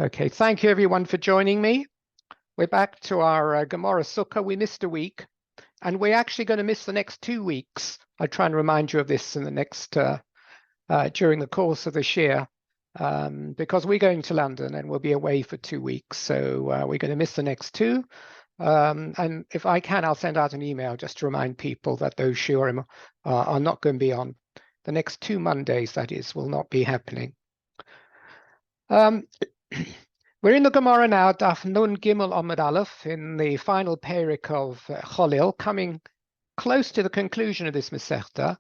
Okay, thank you everyone for joining me. We're back to our Gemara Sukkah. We missed a week, and we're actually going to miss the next 2 weeks. I'll try and remind you of this in the next during the course of this year, because we're going to London and we'll be away for 2 weeks. So we're going to miss the next two. And if I can, I'll send out an email just to remind people that those shiurim are not going to be on. The next 2 Mondays, that is, will not be happening. We're in the Gemara now, Daf Nun Gimel Amud Aleph, in the final parak of Cholil, coming close to the conclusion of this Masechta.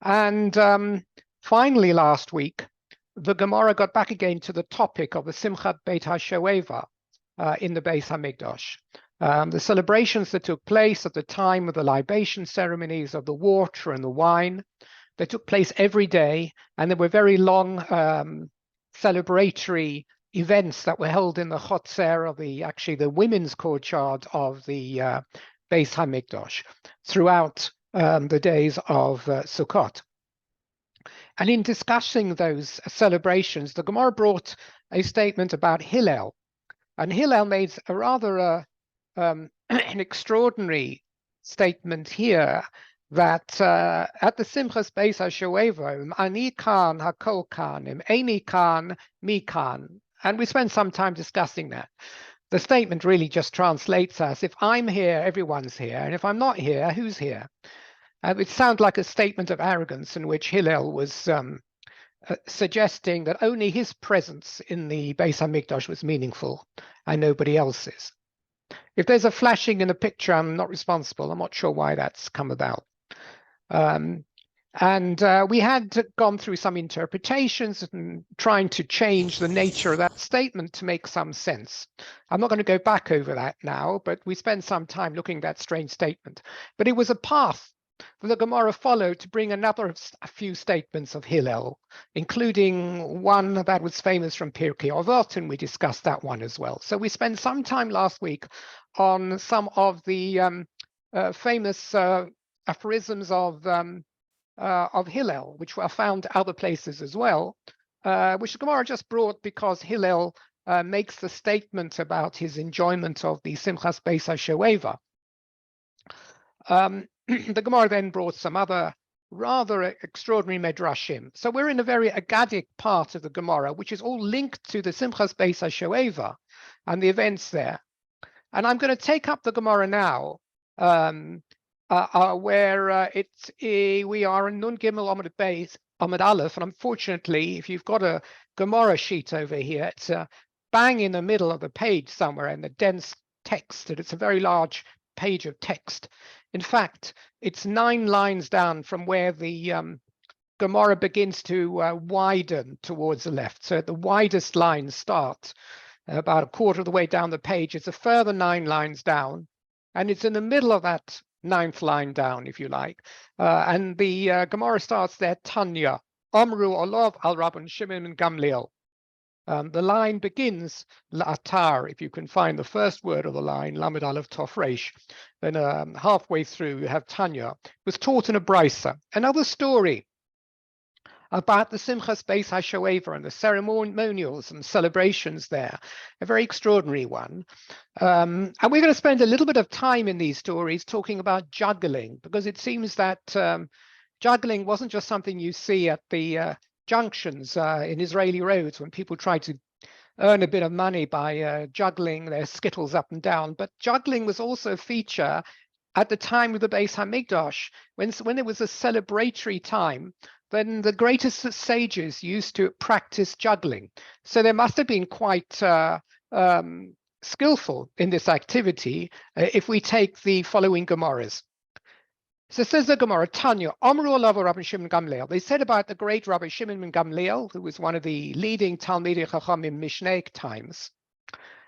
And finally, last week, the Gemara got back again to the topic of the Simchat Beit HaShoeva in the Beis HaMikdash. The celebrations that took place at the time of the libation ceremonies of the water and the wine, they took place every day, and there were very long celebratory events that were held in the Chotzer of the women's courtyard of the Beis HaMikdash throughout the days of Sukkot. And in discussing those celebrations, the Gemara brought a statement about Hillel, and Hillel made a rather an extraordinary statement here, that at the Simchas Beis HaShoeva, ani kan hakol kan, eini kan mi kan. And we spent some time discussing that. The statement really just translates as, if I'm here, everyone's here, and if I'm not here, who's here? It sounds like a statement of arrogance in which Hillel was suggesting that only his presence in the Beis HaMikdash was meaningful and nobody else's. If there's a flashing in the picture, I'm not responsible. I'm not sure why that's come about. We had gone through some interpretations and trying to change the nature of that statement to make some sense. I'm not going to go back over that now, but we spent some time looking at that strange statement. But it was a path that the Gemara followed to bring a few statements of Hillel, including one that was famous from Pirkei Avot, and we discussed that one as well. So we spent some time last week on some of the famous aphorisms of Hillel, which were found other places as well, which the Gemara just brought because Hillel makes the statement about his enjoyment of the Simchas Beis HaShoeva. The Gemara then brought some other rather extraordinary medrashim. So we're in a very Agadic part of the Gemara, which is all linked to the Simchas Beis HaShoeva and the events there. And I'm going to take up the Gemara now, where we are in Nun Gimel Amud Aleph, and unfortunately, if you've got a Gemara sheet over here, it's bang in the middle of the page somewhere in the dense text, and it's a very large page of text. In fact, it's 9 lines down from where the Gemara begins to widen towards the left. So the widest lines start about a quarter of the way down the page. It's a further 9 lines down, and it's in the middle of that 9th line down, if you like. And the Gemara starts there, Tanya, Amru Olav al Rabban Shimon and Gamliel. The line begins, La'atar, if you can find the first word of the line, Lamed Aleph Tov Reish. Then halfway through, you have Tanya, was taught in a brisa. Another story about the Simchas Beis HaShoeva and the ceremonials and celebrations there, a very extraordinary one. And we're going to spend a little bit of time in these stories talking about juggling, because it seems that juggling wasn't just something you see at the junctions in Israeli roads when people try to earn a bit of money by juggling their skittles up and down, but juggling was also a feature at the time of the Beis HaMikdash, when it was a celebratory time. Then the greatest sages used to practice juggling. So they must have been quite skillful in this activity if we take the following Gemaras. So says the Gemara, Tanya, Amru Olav Rabbi Shimon Gamliel. They said about the great Rabbi Shimon ben Gamliel, who was one of the leading Talmidei Chachamim Mishnaic times,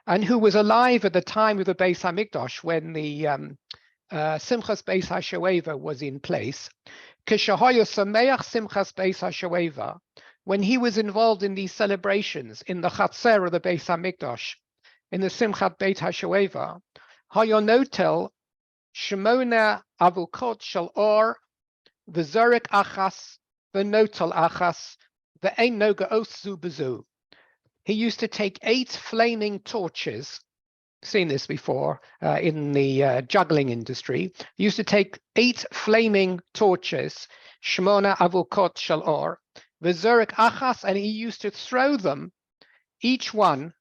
and who was alive at the time of the Beis HaMikdash when the Simchas Beis HaShoeva was in place. When he was involved in these celebrations in the Chatzer of the Beis HaMikdash, in the Simchat Beit HaShoeva, Hayonotel Shemona Avukot Shel Or, V'Zorek Achas, V'Notel Achas, V'Ein Noga Osu B'Zu. he used to take 8 flaming torches. Seen this before in the juggling industry. He used to take 8 flaming torches, Shmona Avukot Shel Or, V'Zurek Achas, and he used to throw them, each one,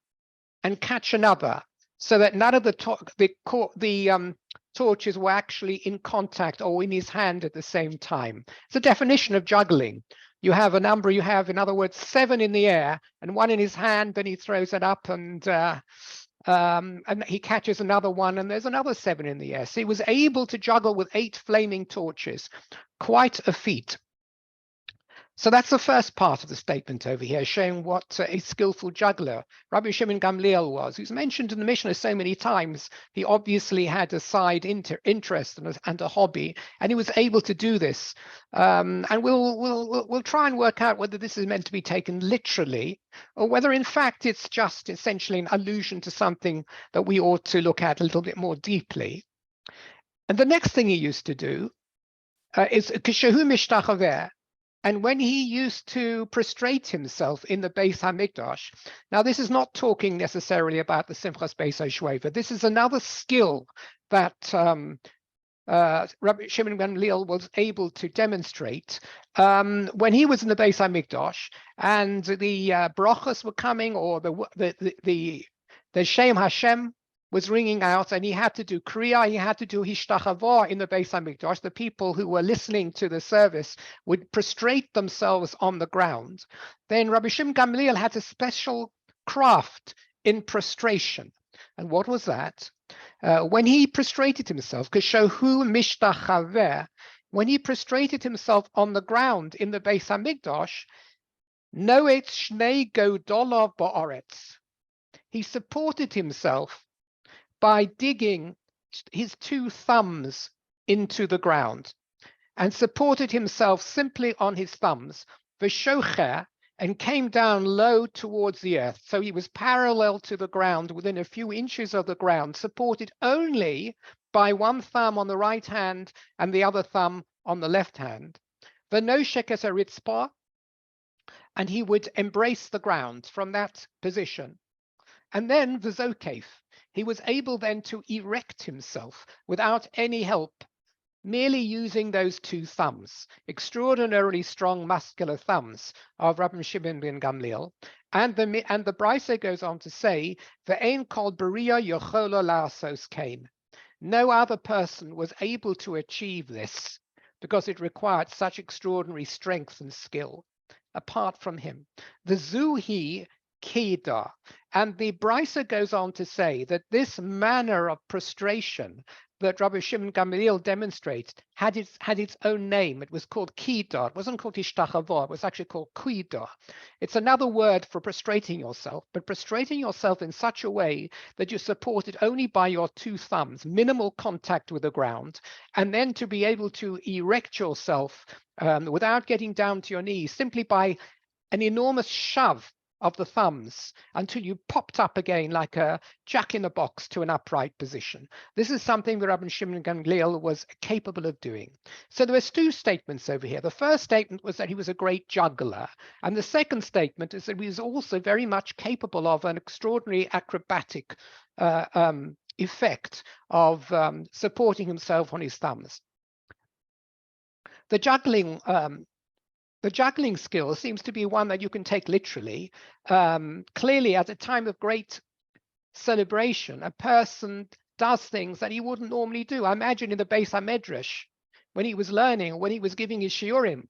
and catch another, so that none of the torches were actually in contact or in his hand at the same time. It's a definition of juggling. You have a number, you have, in other words, 7 in the air and 1 in his hand, then he throws it up and he catches another one, and there's another 7 in the air. So he was able to juggle with 8 flaming torches. Quite a feat. So that's the first part of the statement over here, showing what a skillful juggler Rabbi Shimon Gamliel was, who's mentioned in the Mishnah so many times. He obviously had a side interest and a hobby, and he was able to do this. And we'll try and work out whether this is meant to be taken literally, or whether in fact it's just essentially an allusion to something that we ought to look at a little bit more deeply. And the next thing he used to do is Kishahu Mishtachaveh. And when he used to prostrate himself in the Beis HaMikdash, now this is not talking necessarily about the Simchas Beis HaShoeva. This is another skill that Rabbi Shimon Gamliel was able to demonstrate when he was in the Beis HaMikdash, and the brachos were coming, or the Shem Hashem was ringing out, and he had to do Kriya, he had to do Hishtachavah in the Beis HaMikdash. The people who were listening to the service would prostrate themselves on the ground. Then Rabbi Shimon Gamliel had a special craft in prostration. And what was that? When he prostrated himself, Keshohu Mishtachaveh, when he prostrated himself on the ground in the Beis HaMikdash, Noet Shnei Godolav Ba'aretz, he supported himself by digging his 2 thumbs into the ground, and supported himself simply on his thumbs, v'shocher, and came down low towards the earth. So he was parallel to the ground, within a few inches of the ground, supported only by 1 thumb on the right hand and the other thumb on the left hand. V'noshek es haritzpah, and he would embrace the ground from that position. And then v'zokef, he was able then to erect himself without any help, merely using those 2 thumbs, extraordinarily strong muscular thumbs of Rabbi Shimon ben Gamliel. And the Brisa goes on to say, "Ve'ein kol beria yochola la'asos kain." No other person was able to achieve this, because it required such extraordinary strength and skill, apart from him. The Zuhi Kida. And the Brisa goes on to say that this manner of prostration that Rabbi Shimon Gamliel demonstrates had its own name. It was called Kida. It wasn't called Hishtachavah. It was actually called Kida. It's another word for prostrating yourself, but prostrating yourself in such a way that you're supported only by your 2 thumbs, minimal contact with the ground, and then to be able to erect yourself without getting down to your knees, simply by an enormous shove of the thumbs until you popped up again like a jack-in-the-box to an upright position. This is something that Rabbi Shimon Gamliel was capable of doing. So there was 2 statements over here. The first statement was that he was a great juggler, and the second statement is that he was also very much capable of an extraordinary acrobatic effect of supporting himself on his thumbs. The juggling skill seems to be one that you can take literally. Clearly, at a time of great celebration, a person does things that he wouldn't normally do. I imagine in the Beis HaMedrash, when he was learning, when he was giving his shiurim,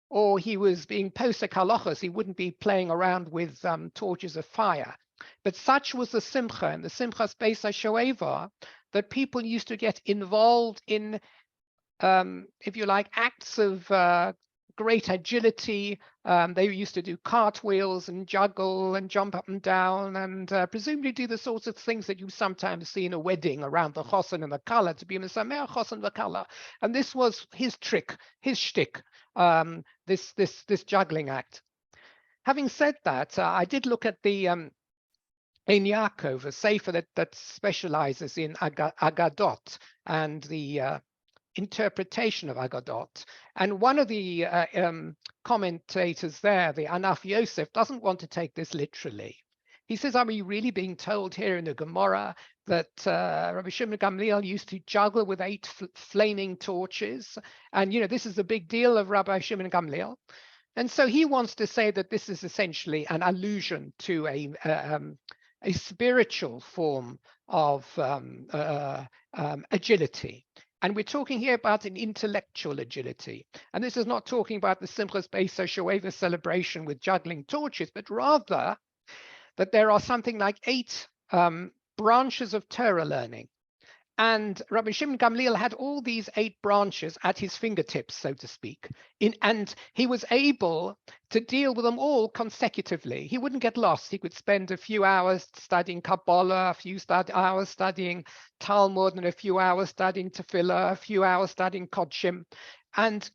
or he was being posek halachos, he wouldn't be playing around with torches of fire. But such was the simcha and the simchas Beis HaShoeva that people used to get involved in, if you like, acts of great agility. They used to do cartwheels and juggle and jump up and down, and presumably do the sorts of things that you sometimes see in a wedding around the chosen and the kala, to be mesameach chosen v'kala. And this was his trick, his shtick, this juggling act. Having said that, I did look at the Ein Yaakov, a sefer that specializes in agadot and the interpretation of Agadot. And one of the commentators there, the Anaf Yosef, doesn't want to take this literally. He says, are we really being told here in the Gemara that Rabbi Shimon Gamliel used to juggle with 8 flaming torches? And, this is the big deal of Rabbi Shimon Gamliel. And so he wants to say that this is essentially an allusion to a spiritual form of agility. And we're talking here about an intellectual agility. And this is not talking about the Simchas Beis HaShoeva celebration with juggling torches, but rather that there are something like 8 branches of Torah learning. And Rabbi Shimon Gamliel had all these 8 branches at his fingertips, so to speak, and he was able to deal with them all consecutively. He wouldn't get lost. He could spend a few hours studying Kabbalah, a few hours studying Talmud, and a few hours studying Tefillah, a few hours studying Kodshim, and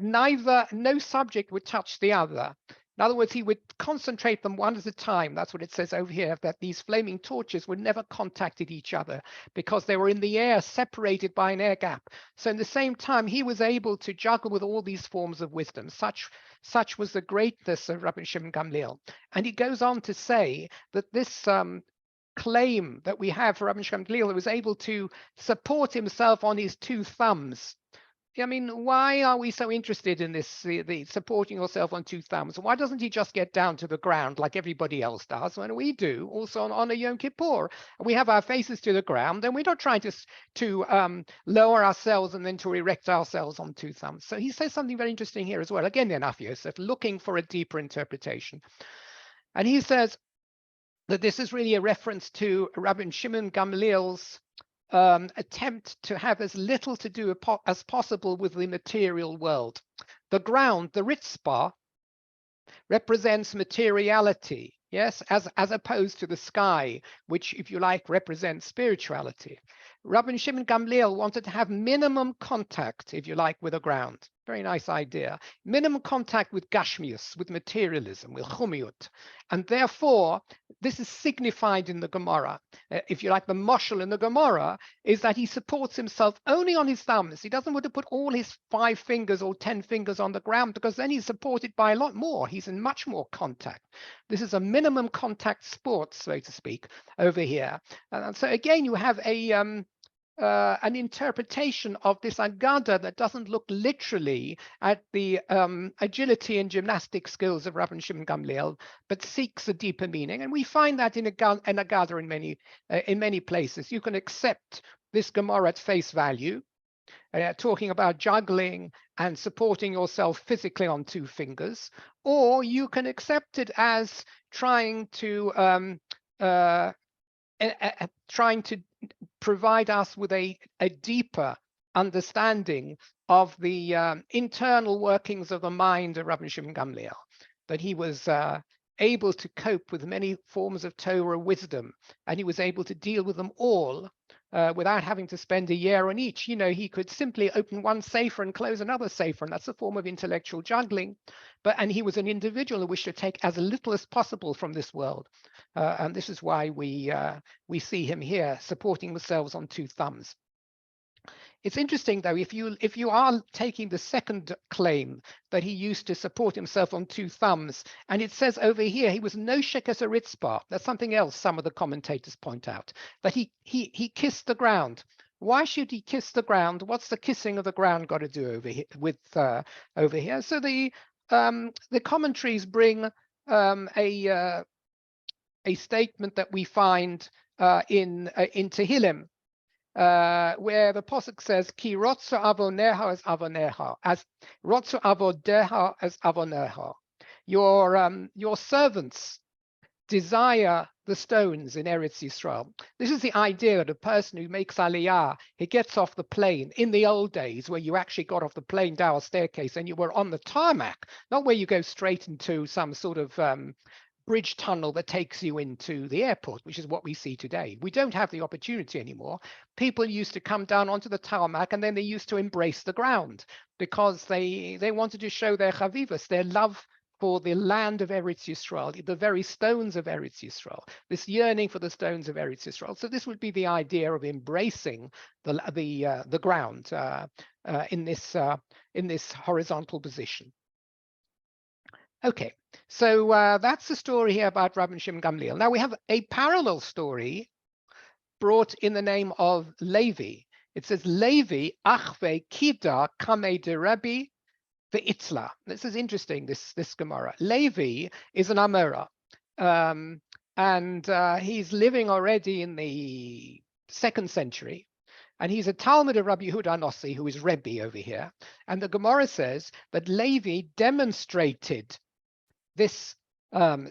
no subject would touch the other. In other words, he would concentrate them one at a time. That's what it says over here, that these flaming torches would never contacted each other because they were in the air, separated by an air gap. So in the same time, he was able to juggle with all these forms of wisdom. Such was the greatness of Rabbi Shimon Gamliel. And he goes on to say that this claim that we have for Rabbi Shimon Gamliel, was able to support himself on his 2 thumbs. I mean, why are we so interested in this, the supporting yourself on 2 thumbs? Why doesn't he just get down to the ground like everybody else does? When we do, also on a Yom Kippur, we have our faces to the ground, and we're not trying to lower ourselves and then to erect ourselves on 2 thumbs. So he says something very interesting here as well. Again, Enough Yosef, looking for a deeper interpretation. And he says that this is really a reference to Rabbi Shimon Gamliel's attempt to have as little to do as possible with the material world. The ground, the Ritzpah, represents materiality, yes, as opposed to the sky, which, if you like, represents spirituality. Rabbi Shimon Gamliel wanted to have minimum contact, if you like, with the ground. Very nice idea. Minimum contact with Gashmius, with materialism, with Chumiut. And therefore, this is signified in the Gemara. If you like, the mashal in the Gemara is that he supports himself only on his thumbs. He doesn't want to put all his 5 fingers or 10 fingers on the ground, because then he's supported by a lot more. He's in much more contact. This is a minimum contact sport, so to speak, over here. And so again, you have an interpretation of this Agada that doesn't look literally at the agility and gymnastic skills of Rabbi Shimon Gamliel, but seeks a deeper meaning. And we find that in Agada in many places. You can accept this Gemara at face value, talking about juggling and supporting yourself physically on 2 fingers, or you can accept it as trying to provide us with a deeper understanding of the internal workings of the mind of Rabbi Shimon Gamliel, that he was able to cope with many forms of Torah wisdom, and he was able to deal with them all without having to spend a year on each. He could simply open one sefer and close another sefer, and that's a form of intellectual juggling. And he was an individual who wished to take as little as possible from this world. And this is why we see him here supporting themselves on 2 thumbs. It's interesting, though, if you are taking the second claim that he used to support himself on 2 thumbs, and it says over here he was no shekas a ritzpah. That's something else some of the commentators point out, that he kissed the ground. Why should he kiss the ground? What's the kissing of the ground got to do over here? So the commentaries bring a statement that we find in Tehillim, where the pasuk says, "Ki rotzu avoneha as avoneha, as rotzu avodeha as avoneha." Your servants desire the stones in Eretz Yisrael. This is the idea that a person who makes aliyah, he gets off the plane in the old days, where you actually got off the plane down a staircase and you were on the tarmac, not where you go straight into some sort of bridge tunnel that takes you into the airport, which is what we see today. We don't have the opportunity anymore. People used to come down onto the tarmac, and then they used to embrace the ground because they wanted to show their chavivas, their love for the land of Eretz Yisrael, the very stones of Eretz Yisrael, this yearning for the stones of Eretz Yisrael. So this would be the idea of embracing the ground in this horizontal position. Okay, so that's the story here about Rabbi Shimon Gamliel. Now we have a parallel story brought in the name of Levi. It says, Levi achve kida kame de Rabbi ve'itzla. This is interesting, this Gemara. Levi is an Amora, and he's living already in the 2nd century. And he's a Talmud of Rabbi Yehuda Anossi, who is Rebbe over here. And the Gemara says that Levi demonstrated this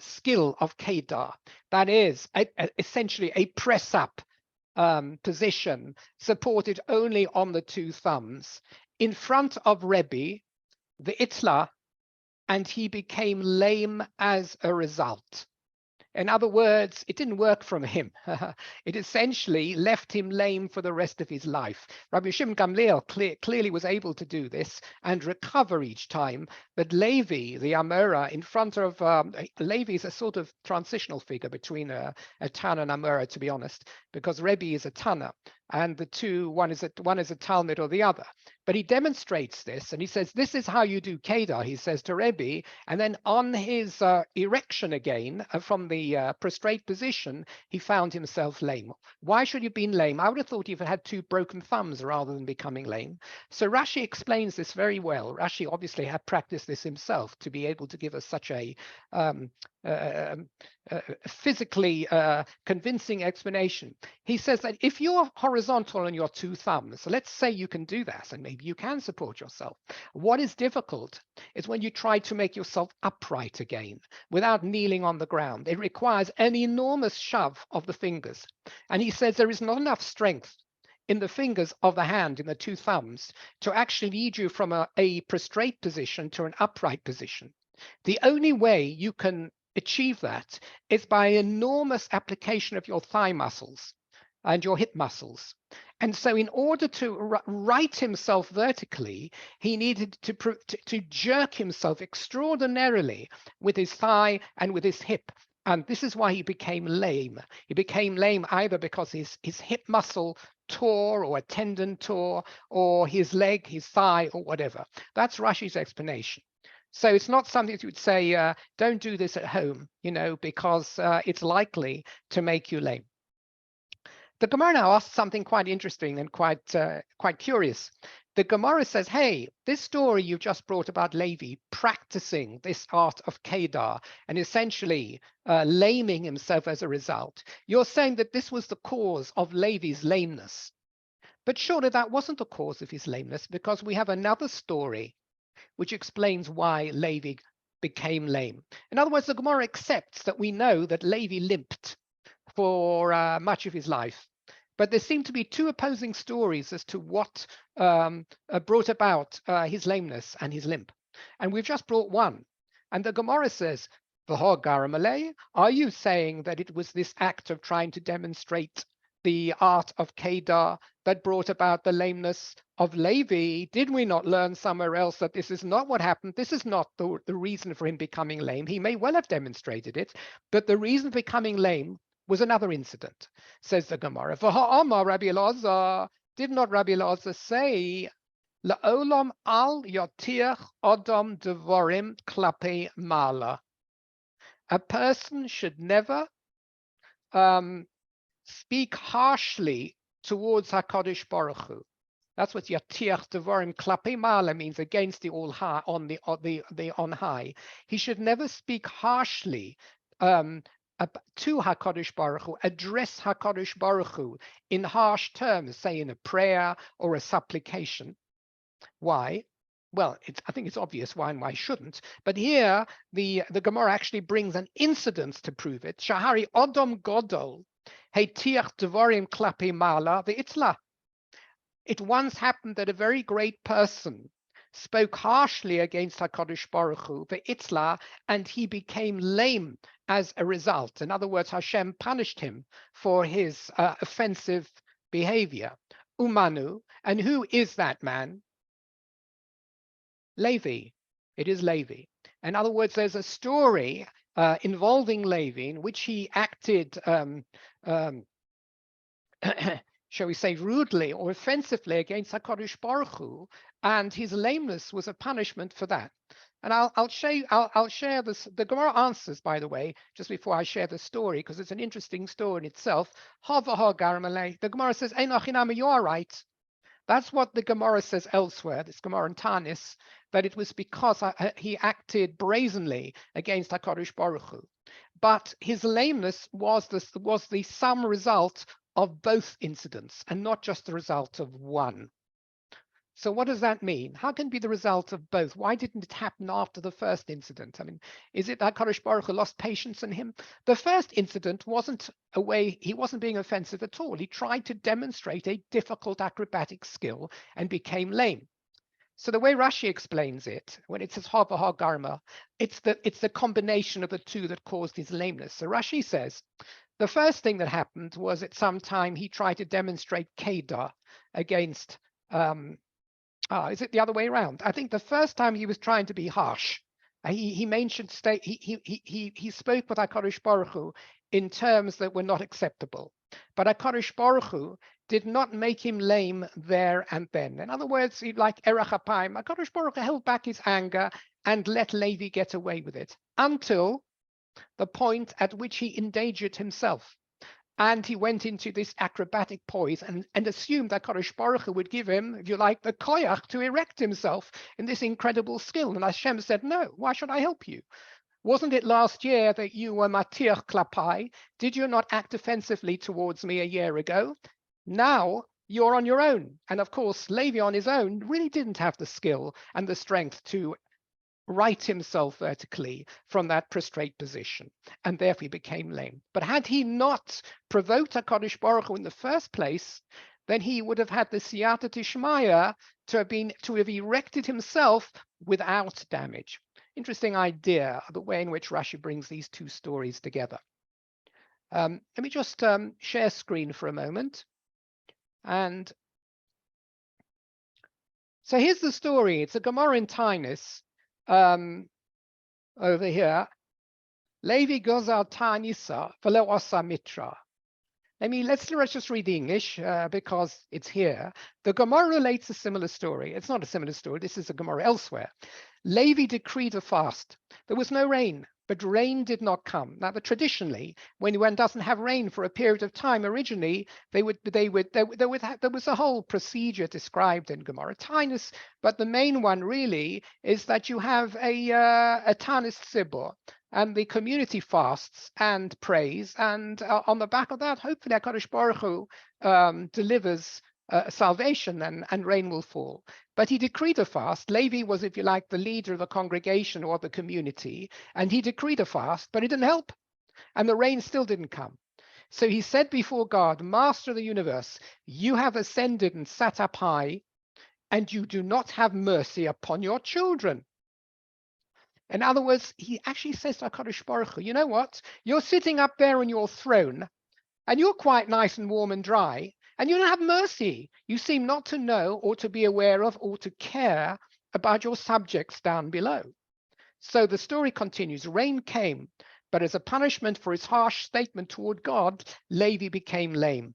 skill of Kedar, that is essentially a press-up position supported only on the 2 thumbs in front of Rebbe, the Itzla, and he became lame as a result. In other words, it didn't work from him. It essentially left him lame for the rest of his life. Rabbi Shimon Gamliel clearly was able to do this and recover each time. But Levi, the Amora, in front of Levi is a sort of transitional figure between a Tana and Amora, to be honest, because Rebbe is a Tana, and the two, one is a Talmud or the other. But he demonstrates this, and he says, this is how you do Kedar, he says to Rebbe, and then on his erection again, from the prostrate position, he found himself lame. Why should he have been lame? I would have thought he had 2 broken thumbs rather than becoming lame. So Rashi explains this very well. Rashi obviously had practiced this himself to be able to give us such a physically convincing explanation. He says that if you're horizontal on your 2 thumbs, so let's say you can do that and maybe you can support yourself. What is difficult is when you try to make yourself upright again without kneeling on the ground. It requires an enormous shove of the fingers. And he says there is not enough strength in the fingers of the hand, in the 2 thumbs, to actually lead you from a prostrate position to an upright position. The only way you can achieve that is by enormous application of your thigh muscles and your hip muscles. And so in order to right himself vertically, he needed to jerk himself extraordinarily with his thigh and with his hip. And this is why he became lame. He became lame either because his hip muscle tore, or a tendon tore, or his leg, his thigh, or whatever. That's Rashi's explanation. So it's not something that you would say, don't do this at home, because it's likely to make you lame. The Gemara now asks something quite interesting and quite curious. The Gemara says, hey, this story you just brought about Levi practicing this art of Kedar and essentially laming himself as a result, you're saying that this was the cause of Levi's lameness. But surely that wasn't the cause of his lameness, because we have another story which explains why Levi became lame. In other words, the Gemara accepts that we know that Levi limped for much of his life. But there seem to be 2 opposing stories as to what brought about his lameness and his limp. And we've just brought one. And the Gemara says, are you saying that it was this act of trying to demonstrate the art of Kedar that brought about the lameness of Levi? Did we not learn somewhere else that this is not what happened? This is not the reason for him becoming lame. He may well have demonstrated it, but the reason for becoming lame was another incident, says the Gemara. V'ha'amar Rabbi Elazar, did not Rabbi Elazar say, La'olam al yotiach odom devorim klape mala? A person should never speak harshly towards HaKadosh Baruch Hu. That's what Yatiach Devarim Klape Mala means, against the all high, on high. He should never speak harshly to HaKadosh Baruch Hu, address HaKadosh Baruch Hu in harsh terms, say in a prayer or a supplication. Why? Well, I think it's obvious why and why shouldn't. But here, the Gemara actually brings an incident to prove it. Shahari Odom Godol, Heitiach Devarim Klape Mala, the Itzla. It once happened that a very great person spoke harshly against HaKadosh Baruch Hu, the Itzla, and he became lame as a result. In other words, Hashem punished him for his offensive behavior. Umanu, and who is that man? Levi. It is Levi. In other words, there's a story involving Levi in which he acted shall we say, rudely or offensively against HaKadosh Baruch Hu, and his lameness was a punishment for that. And I'll show you, I'll share this. The Gemara answers, by the way, just before I share the story, because it's an interesting story in itself. The Gemara says, Einachinama, you are right. That's what the Gemara says elsewhere, this Gemara in Tanis, that it was because he acted brazenly against HaKadosh Baruch Hu. But his lameness was the sum result of both incidents and not just the result of one. So what does that mean? How can it be the result of both? Why didn't it happen after the first incident? I mean, is it that HaKadosh Baruch Hu lost patience in him? The first incident wasn't he wasn't being offensive at all. He tried to demonstrate a difficult acrobatic skill and became lame. So the way Rashi explains it, when it says ha v'ha garma, it's the combination of the two that caused his lameness. So Rashi says, the first thing that happened was at some time he tried to demonstrate Kedar against is it the other way around? I think the first time he was trying to be harsh. He mentioned he spoke with HaKadosh Baruch Hu in terms that were not acceptable. But HaKadosh Baruch Hu did not make him lame there and then. In other words, like Erech Apayim, HaKadosh Baruch Hu held back his anger and let Levi get away with it until the point at which he endangered himself. And he went into this acrobatic poise and assumed that Kadosh Baruch Hu would give him, if you like, the koyach to erect himself in this incredible skill. And Hashem said, no, why should I help you? Wasn't it last year that you were matir klapai? Did you not act offensively towards me a year ago? Now you're on your own. And of course, Levi on his own really didn't have the skill and the strength to right himself vertically from that prostrate position, and therefore he became lame. But had he not provoked HaKadosh Baruch Hu in the first place, then he would have had the siyata tishmaya to have erected himself without damage. Interesting idea, the way in which Rashi brings these two stories together. Let me just share screen for a moment. And so here's the story. It's a Gemara in Tainus. Over here, Levi Gozal Tanisa Velo Osa Mitra. Let's just read the English because it's here. The Gemara relates a similar story. It's not a similar story. This is a Gemara elsewhere. Levi decreed a fast. There was no rain, but rain did not come. Now, traditionally, when one doesn't have rain for a period of time, originally there was a whole procedure described in Gemara Tainus, but the main one really is that you have a Tanis Tzibur, and the community fasts and prays, and on the back of that, hopefully HaKadosh Baruch Hu delivers salvation and rain will fall. But he decreed a fast. Levi was, if you like, the leader of the congregation or the community, and he decreed a fast, but it didn't help. And the rain still didn't come. So he said before God, Master of the universe, you have ascended and sat up high, and you do not have mercy upon your children. In other words, he actually says to HaKadosh Baruch Hu, you know what? You're sitting up there on your throne, and you're quite nice and warm and dry, and you don't have mercy. You seem not to know or to be aware of or to care about your subjects down below. So the story continues. Rain came, but as a punishment for his harsh statement toward God, Levi became lame.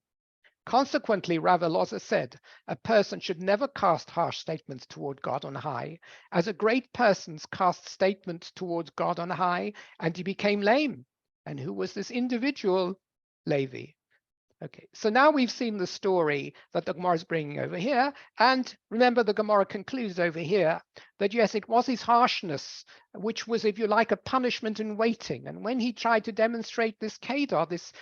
Consequently, Rav Elazar said, a person should never cast harsh statements toward God on high, as a great person cast statements towards God on high, and he became lame. And who was this individual? Levi. Okay, so now we've seen the story that the Gemara is bringing over here. And remember, the Gemara concludes over here that, yes, it was his harshness, which was, if you like, a punishment in waiting. And when he tried to demonstrate this Kedar, this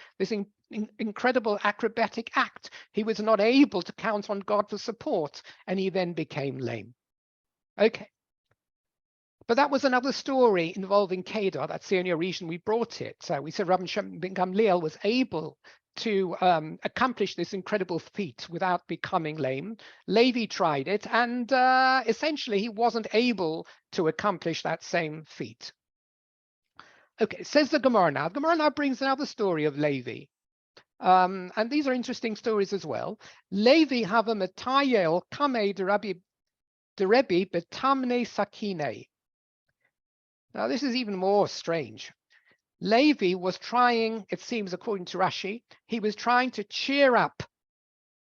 incredible acrobatic act, he was not able to count on God for support, and he then became lame. Okay. But that was another story involving Kedar. That's the only reason we brought it. So we said Rabbi Shem ben Gamliel was able to accomplish this incredible feat without becoming lame. Levi tried it, and essentially he wasn't able to accomplish that same feat. Okay, says the Gemara now. The Gemara now brings another story of Levi. And these are interesting stories as well. Levi hava metayel kamei de Rebbe betamne sakine. Now this is even more strange. Levi was trying, it seems according to Rashi, he was trying to cheer up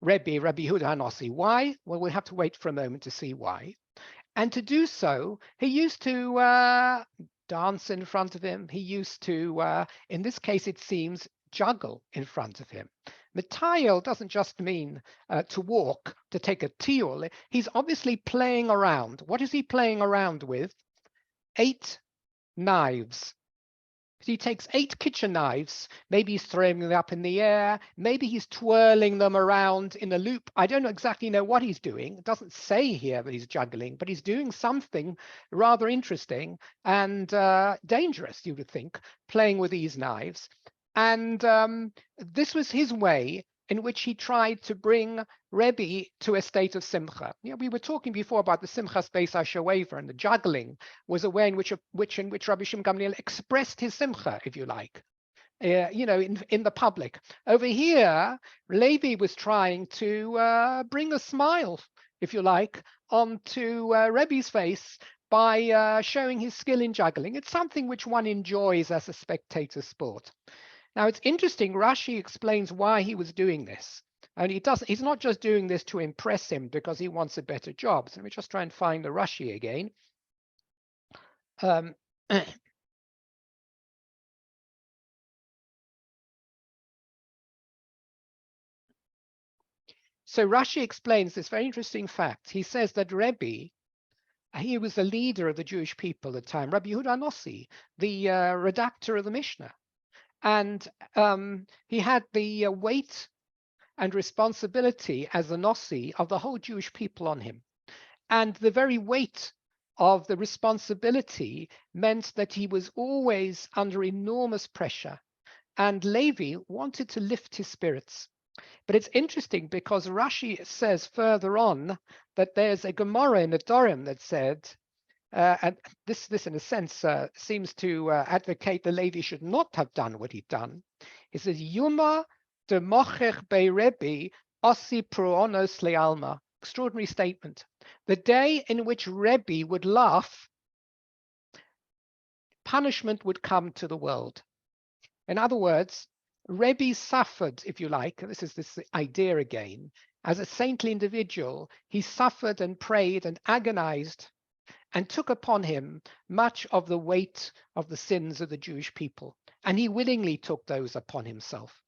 Rabbi Yehuda Hanassi. Why? Well, we'll have to wait for a moment to see why. And to do so, he used to dance in front of him. He used to, in this case, it seems, juggle in front of him. Mitayel doesn't just mean to walk, to take a tiul. He's obviously playing around. What is he playing around with? 8 knives. He takes 8 kitchen knives. Maybe he's throwing them up in the air. Maybe he's twirling them around in a loop. I don't exactly know what he's doing. It doesn't say here that he's juggling, but he's doing something rather interesting and dangerous, you would think, playing with these knives. And this was his way in which he tried to bring Rebbe to a state of simcha. We were talking before about the simchas beis hashoeva, and the juggling was a way in which Rabbi Shimon Gamliel expressed his simcha, if you like, in the public. Over here, Levi was trying to bring a smile, if you like, onto Rebbe's face by showing his skill in juggling. It's something which one enjoys as a spectator sport. Now, it's interesting, Rashi explains why he was doing this. And he's not just doing this to impress him because he wants a better job. So let me just try and find the Rashi again. So Rashi explains this very interesting fact. He says that Rebbe, he was the leader of the Jewish people at the time, Rabbi Yehuda Nossi, the redactor of the Mishnah. And he had the weight and responsibility as the Nossi of the whole Jewish people on him. And the very weight of the responsibility meant that he was always under enormous pressure. And Levi wanted to lift his spirits. But it's interesting because Rashi says further on that there's a Gemara in the Dorim that said, and this in a sense seems to advocate that Levi should not have done what he'd done. He says, Yuma de mochech be Rebbe osi proonos lealma. Extraordinary statement. The day in which Rebbe would laugh, punishment would come to the world. In other words, Rebbe suffered, if you like, this is this idea again, as a saintly individual, he suffered and prayed and agonized and took upon him much of the weight of the sins of the Jewish people. And he willingly took those upon himself.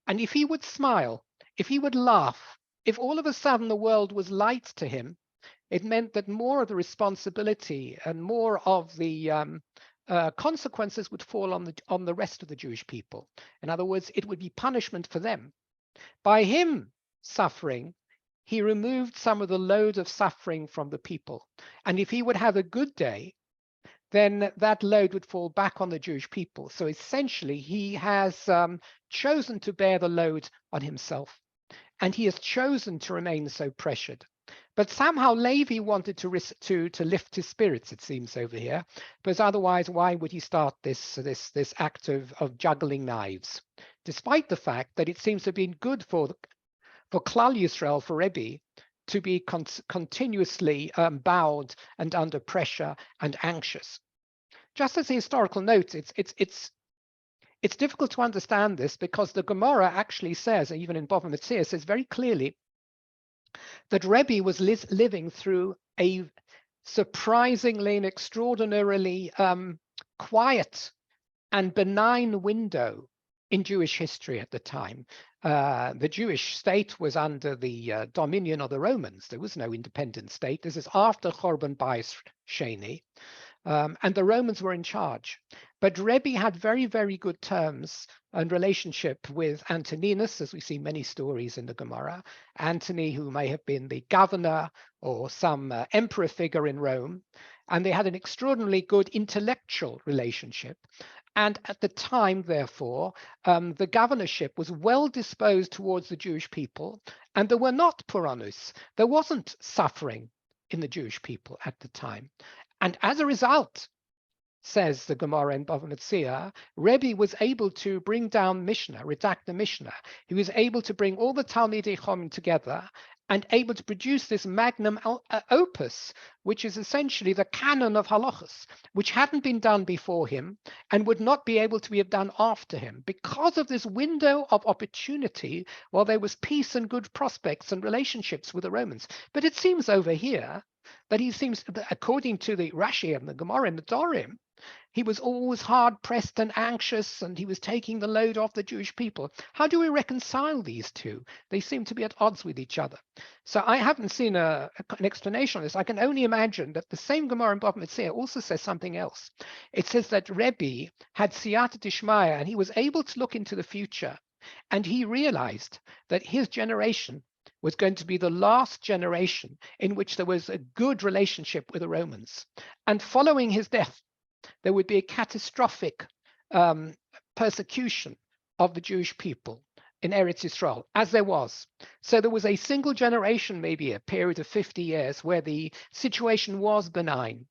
And if he would smile, if he would laugh, if all of a sudden the world was light to him, it meant that more of the responsibility and more of the consequences would fall on the rest of the Jewish people. In other words, it would be punishment for them. By him suffering, he removed some of the load of suffering from the people. And if he would have a good day, then that load would fall back on the Jewish people. So essentially, he has chosen to bear the load on himself. And he has chosen to remain so pressured. But somehow Levi wanted to lift his spirits, it seems over here, because otherwise, why would he start this act of juggling knives? Despite the fact that it seems to have been good for Klal Yisrael, for Rebbe, to be continuously bowed and under pressure and anxious. Just as a historical note, it's difficult to understand this because the Gemara actually says, even in Bava Metzia, says very clearly that Rebbe was living through a surprisingly and extraordinarily quiet and benign window in Jewish history at the time. The Jewish state was under the dominion of the Romans. There was no independent state. This is after Chorban Bayis Sheni. And the Romans were in charge. But Rebbe had very, very good terms and relationship with Antoninus, as we see many stories in the Gemara. Antony, who may have been the governor or some emperor figure in Rome. And they had an extraordinarily good intellectual relationship. And at the time, therefore, the governorship was well disposed towards the Jewish people. And there were not puranus. There wasn't suffering in the Jewish people at the time. And as a result, says the Gemara in Bava Metzia, Rebbe was able to bring down Mishnah, redact the Mishnah. He was able to bring all the Talmidei Chacham together and able to produce this magnum opus, which is essentially the canon of halachas, which hadn't been done before him and would not be able to be done after him because of this window of opportunity while there was peace and good prospects and relationships with the Romans. But it seems over here that he seems, according to the Rashi and the Gemara and the Dorim, he was always hard pressed and anxious, and he was taking the load off the Jewish people. How do we reconcile these two? They seem to be at odds with each other. So I haven't seen an explanation on this. I can only imagine that the same Gemara in Bava Metzia also says something else. It says that Rebbe had siyata dishmaya, and he was able to look into the future, and he realized that his generation was going to be the last generation in which there was a good relationship with the Romans. And following his death, there would be a catastrophic persecution of the Jewish people in Eretz Yisrael, as there was. So there was a single generation, maybe a period of 50 years, where the situation was benign.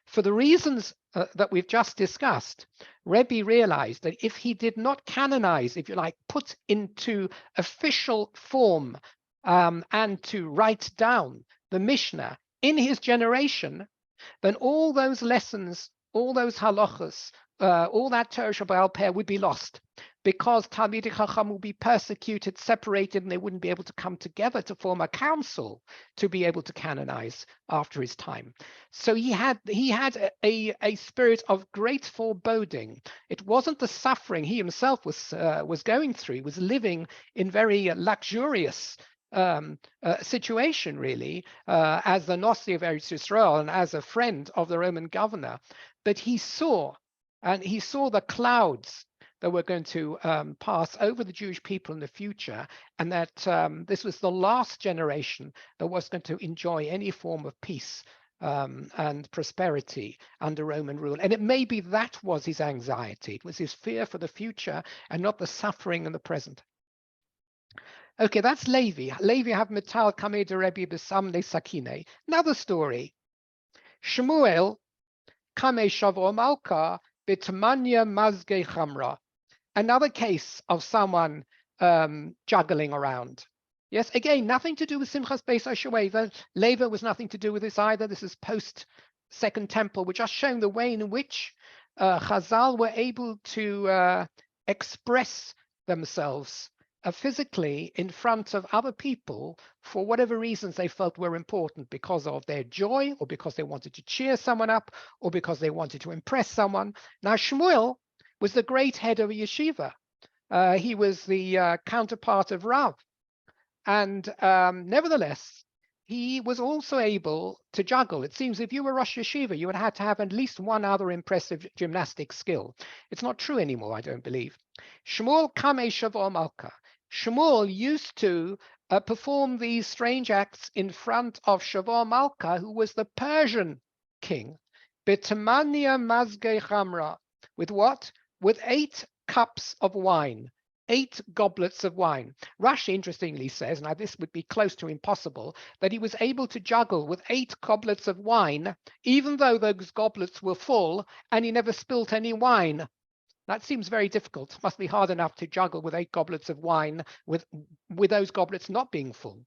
For the reasons that we've just discussed, Rebbe realized that if he did not canonize, if you like, put into official form and to write down the Mishnah in his generation, then all those lessons, all those halachas, all that Torah Shebaal Peh would be lost, because Talmidei Chacham would be persecuted, separated, and they wouldn't be able to come together to form a council to be able to canonize after his time. So he had a spirit of great foreboding. It wasn't the suffering he himself was going through. He was living in very luxurious situation, really, as the Nasi of Eretz Yisrael and as a friend of the Roman governor. But he saw the clouds that were going to pass over the Jewish people in the future, and that this was the last generation that was going to enjoy any form of peace and prosperity under Roman rule. And it may be that was his anxiety. It was his fear for the future and not the suffering in the present. Okay, that's Levi. Levi have metal kamei de Rebbe besamle sakine. Another story. Shmuel kamei shavo malka betmanya mazge chamra. Another case of someone juggling around. Yes, again, nothing to do with Simchas Beis HaShoeva. Levi was nothing to do with this either. This is post Second Temple. We're just showing the way in which Chazal were able to express themselves physically in front of other people for whatever reasons they felt were important, because of their joy, or because they wanted to cheer someone up, or because they wanted to impress someone. Now, Shmuel was the great head of a yeshiva. He was the counterpart of Rav. And nevertheless, he was also able to juggle. It seems if you were Rosh Yeshiva, you would have to have at least one other impressive gymnastic skill. It's not true anymore, I don't believe. Shmuel kamei shavo malka. Shmuel used to perform these strange acts in front of Shavo Malka, who was the Persian king. Betamania mazge chamra. With what? With 8 cups of wine, 8 goblets of wine. Rashi interestingly says, now this would be close to impossible, that he was able to juggle with 8 goblets of wine, even though those goblets were full and he never spilt any wine. That seems very difficult. Must be hard enough to juggle with 8 goblets of wine with those goblets not being full.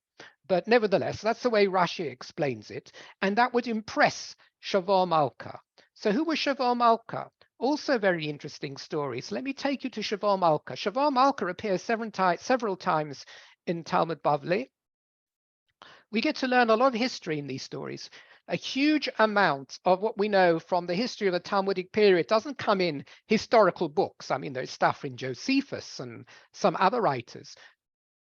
But nevertheless, that's the way Rashi explains it. And that would impress Shavo Malka. So who was Shavo Malka? Also very interesting story. So let me take you to Shavo Malka. Shavo Malka appears several times in Talmud Bavli. We get to learn a lot of history in these stories. A huge amount of what we know from the history of the Talmudic period doesn't come in historical books. I mean, there's stuff in Josephus and some other writers.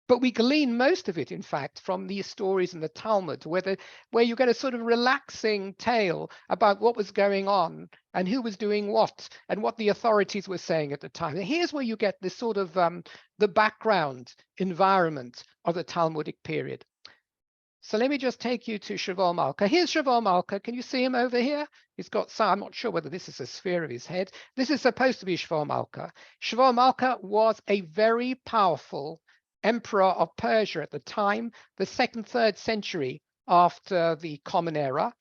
But we glean most of it, in fact, from these stories in the Talmud, where you get a sort of relaxing tale about what was going on and who was doing what and what the authorities were saying at the time. And here's where you get this sort of the background environment of the Talmudic period. So let me just take you to Shavo Malka. Here's Shavo Malka. Can you see him over here? He's got some, I'm not sure whether this is a sphere of his head. This is supposed to be Shavo Malka. Shavo Malka was a very powerful emperor of Persia at the time, the 2nd, 3rd century after the Common Era.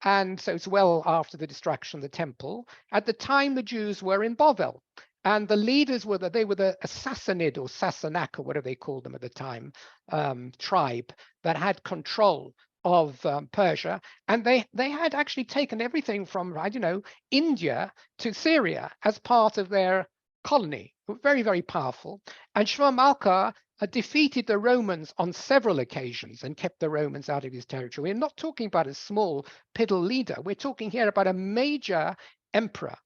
And so it's well after the destruction of the temple. At the time, the Jews were in Bovel. And the leaders were the Sassanid or Sassanak, or whatever they called them at the time, tribe that had control of Persia. And they had actually taken everything from, I don't know, India to Syria as part of their colony. Very, very powerful. And Shavo Malka defeated the Romans on several occasions and kept the Romans out of his territory. We're not talking about a small piddle leader. We're talking here about a major emperor.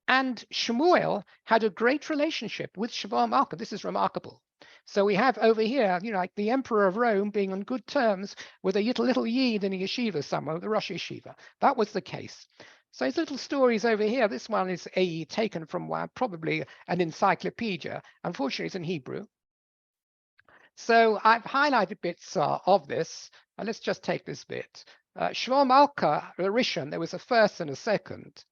And Shmuel had a great relationship with Shmuel Malka. This is remarkable. So we have over here, like the emperor of Rome being on good terms with a little yid in a yeshiva somewhere, the Rosh Yeshiva. That was the case. So his little stories over here. This one is taken from probably an encyclopedia. Unfortunately, it's in Hebrew. So I've highlighted bits of this. Let's just take this bit. Shmuel Malka Rishon, there was a first and a second.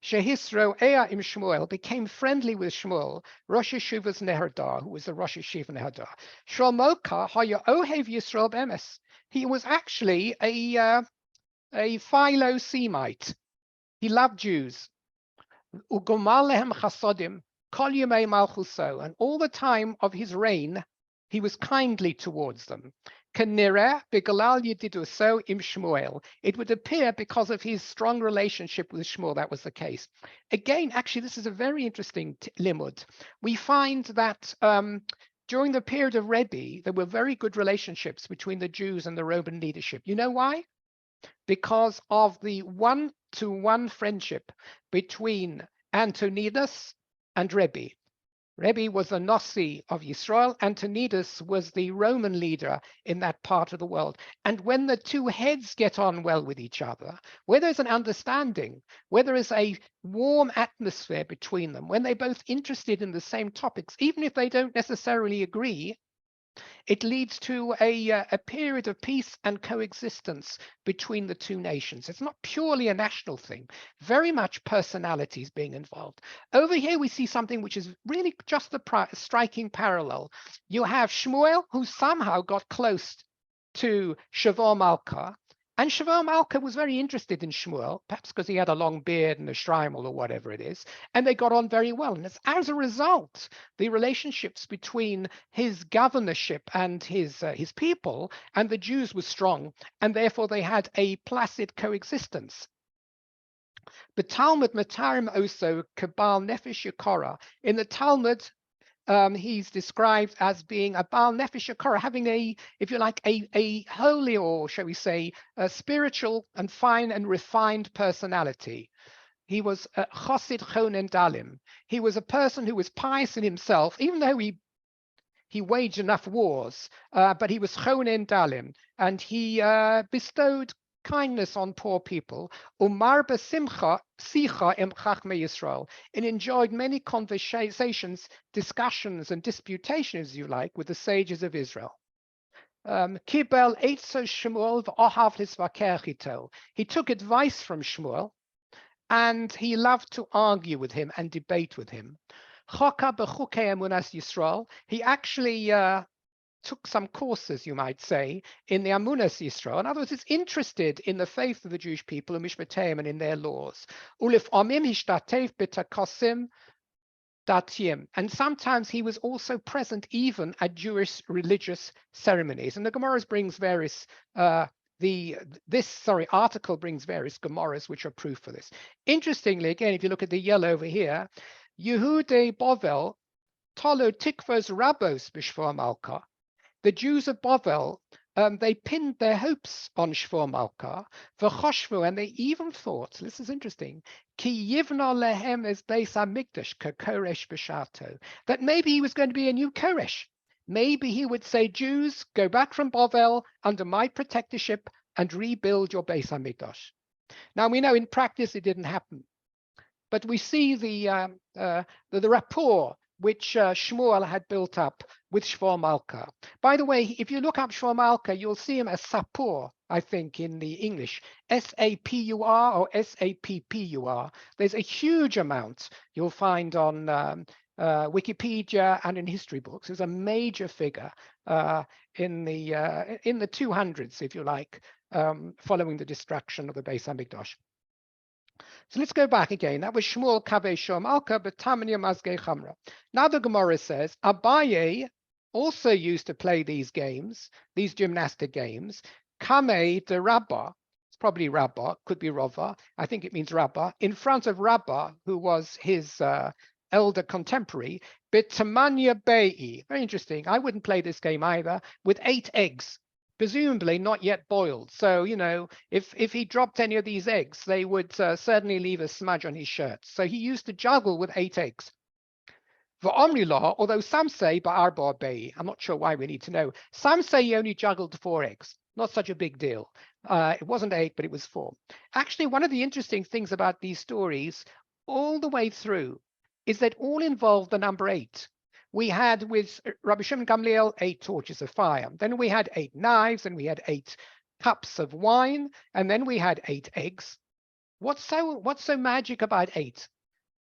Shehisro Ea im Shmuel became friendly with Shmuel, Rosh Yeshiva's Nehardar, who was the Rosh Yeshiva Nehardar. Shmuel Malka haya ohev Yisrael bemes. He was actually a Philo-Semite. He loved Jews. Ugomal lehem chasodim kol yemei malchuso, and all the time of his reign, he was kindly towards them. Kenireh begalal yediduso im Shmuel. It would appear because of his strong relationship with Shmuel that was the case. Again, actually, this is a very interesting limud. We find that during the period of Rebbe, there were very good relationships between the Jews and the Roman leadership. You know why? Because of the one-to-one friendship between Antoninus and Rebbe. Rebbe was the Nasi of Yisrael. Antoninus was the Roman leader in that part of the world. And when the two heads get on well with each other, where there's an understanding, where there is a warm atmosphere between them, when they're both interested in the same topics, even if they don't necessarily agree, it leads to a period of peace and coexistence between the two nations. It's not purely a national thing, very much personalities being involved. Over here, we see something which is really just a striking parallel. You have Shmuel, who somehow got close to Shmuel Malka, and Shmuel Malka was very interested in Shmuel, perhaps because he had a long beard and a shtreimel or whatever it is, and they got on very well. And as a result, the relationships between his governorship and his people and the Jews was strong, and therefore they had a placid coexistence. The Talmud Matarim also Kabal Nefesh Yakora. In the Talmud, he's described as being a Baal Nefesh Yakora, having if you like, a holy, or shall we say, a spiritual and fine and refined personality. He was Chosid Chonen Dalim. He was a person who was pious in himself, even though he waged enough wars, but he was Chonen Dalim, and he bestowed kindness on poor people. Umar besimcha sicha im chachmei Yisrael, and enjoyed many conversations, discussions, and disputations, as you like, with the sages of Israel. Kibel eitzo Shmuel v'ohav lisvaker ito. He took advice from Shmuel, and he loved to argue with him and debate with him. Choka b'chukei emunas Yisrael. He actually took some courses, you might say, in the Amunas Yisrael. In other words, is interested in the faith of the Jewish people, and Mishpateim, and in their laws. Ulif omim hishtatev b'takosim datim. And sometimes he was also present even at Jewish religious ceremonies. And the Gemara brings various, this article brings various Gemaras which are proof for this. Interestingly, again, if you look at the yellow over here, Yehude Bovel tolo tikvos rabos b'shvor malka. The Jews of Bovel, they pinned their hopes on Shmuel Malka, v'choshvu, and they even thought, this is interesting, ki yivna lehem es beis hamikdash kakoresh b'shato, that maybe he was going to be a new Koresh. Maybe he would say, Jews, go back from Bovel under my protectorship and rebuild your Beis Hamikdash. Now we know in practice it didn't happen, but we see the rapport which Shmuel had built up with Shmuel Malka. By the way, if you look up Shmuel Malka, you'll see him as Sapur, I think, in the English, S-A-P-U-R or S-A-P-P-U-R. There's a huge amount you'll find on Wikipedia and in history books. He was a major figure in the 200s, if you like, following the destruction of the Beis Hamikdash. So let's go back again. That was Shmuel Kaveh Shom Alka B'Tamanya Mazgei Chamra. Now the Gemara says Abaye also used to play these games, these gymnastic games. Kameh the Rabbah, it's probably Rabbah, could be Rava. I think it means Rabbah, in front of Rabbah, who was his elder contemporary, Bitamanya Bei. Very interesting. I wouldn't play this game either. With 8 eggs, presumably not yet boiled. So, you know, if he dropped any of these eggs, they would certainly leave a smudge on his shirt. So he used to juggle with 8 eggs. For Omri law, although some say Ba'arba Bei, I'm not sure why we need to know. Some say he only juggled 4 eggs. Not such a big deal. It wasn't 8, but it was 4. Actually, one of the interesting things about these stories all the way through is that all involved the number 8. We had with Rabbi Shimon Gamliel 8 torches of fire. Then we had 8 knives, and we had 8 cups of wine, and then we had 8 eggs. What's so magic about 8?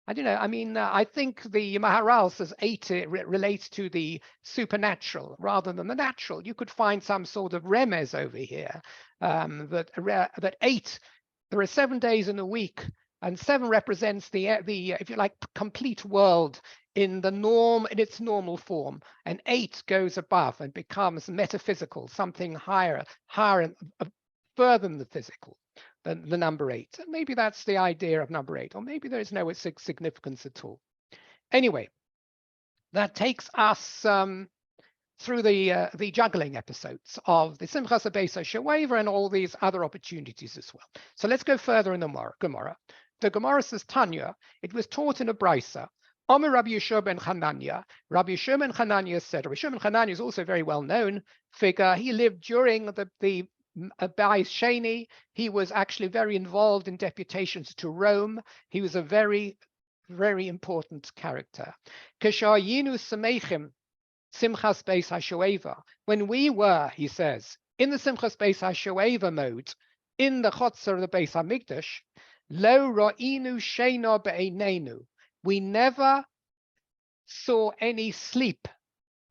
I don't know. I mean, I think the Maharal says 8 relates to the supernatural rather than the natural. You could find some sort of remez over here that 8. There are 7 days in a week, and 7 represents the if you like complete world in its normal form, and 8 goes above and becomes metaphysical, something higher, further than the physical. The number 8. And maybe that's the idea of number 8, or maybe there is no significance at all. Anyway, that takes us through the juggling episodes of the Simchas HaBeis HaShoeva and all these other opportunities as well. So let's go further in the Gemara. The Gemara says, Tanya, it was taught in a brisa. Omer Rabbi Yeshua ben Chananya. Rabbi Yeshua ben Chananya said, Rabbi Yeshua ben Chananya is also a very well-known figure. He lived during the Bais Sheni. He was actually very involved in deputations to Rome. He was a very, very important character. Keshayinu Samechim Simchas Beis HaShoeva. When we were, he says, in the Simchas Beis HaShoeva mode, in the Chotzer of the Beis HaMikdash, Lo Ra'inu Sheina Be'einenu. We never saw any sleep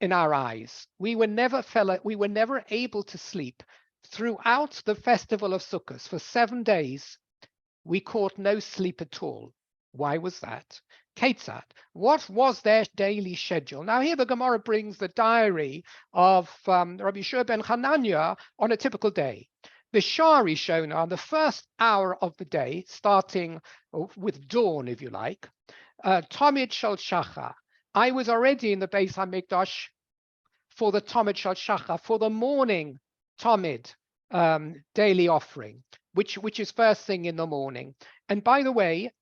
in our eyes. We were never able to sleep. Throughout the festival of Sukkot, for 7 days, we caught no sleep at all. Why was that? Ketzat, what was their daily schedule? Now here the Gemara brings the diary of Rabbi Yeshua ben Hanania on a typical day. The Shari Shona on the first hour of the day, starting with dawn, if you like, Tamid Shal Shachar. I was already in the Beis HaMikdash for the Tamid Shal Shachar, for the morning Tamid daily offering, which is first thing in the morning. And by the way,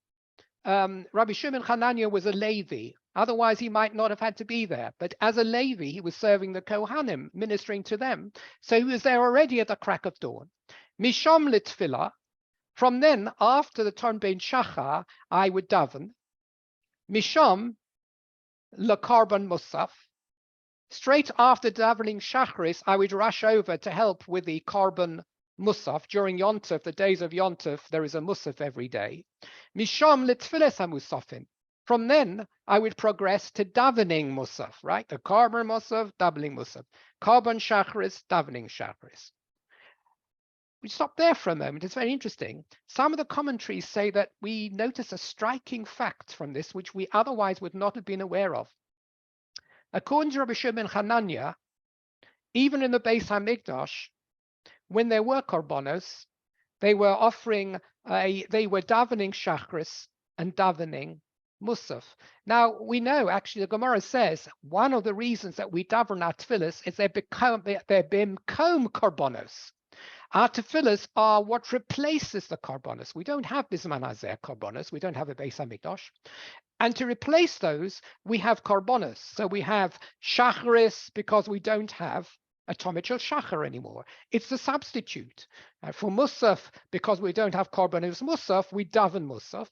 Rabbi Shimon Hanania was a Levi. Otherwise, he might not have had to be there. But as a Levi, he was serving the Kohanim, ministering to them. So he was there already at the crack of dawn. Misham Litfila. From then, after the Ton Ben Shachar, I would daven. Misham Lakarban Musaf. Straight after davening Shacharis, I would rush over to help with the Karban Musaf. During Yontef, the days of Yontef, there is a Musaf every day. Misham Litfiles HaMusafin. From then, I would progress to davening Musaf, right? The Karban Musaf, davening Musaf. Karban Shacharis, davening Shacharis. We stop there for a moment. It's very interesting. Some of the commentaries say that we notice a striking fact from this, which we otherwise would not have been aware of. According to Rabbi Shimon ben Hanania, even in the Beis HaMikdash, when there were korbanos, they were offering they were davening Shacharis and davening Musaf. Now we know actually the Gemara says one of the reasons that we daven our tefillas is they're bimkom korbanos. Our tefillas are what replaces the korbanos. We don't have bisman hazeh korbanos. We don't have a Beis HaMikdash. And to replace those, we have korbanos. So we have shacharis because we don't have a Tamid Shel Shachar anymore. It's the substitute. For Musaf, because we don't have korbanos Musaf, we daven Musaf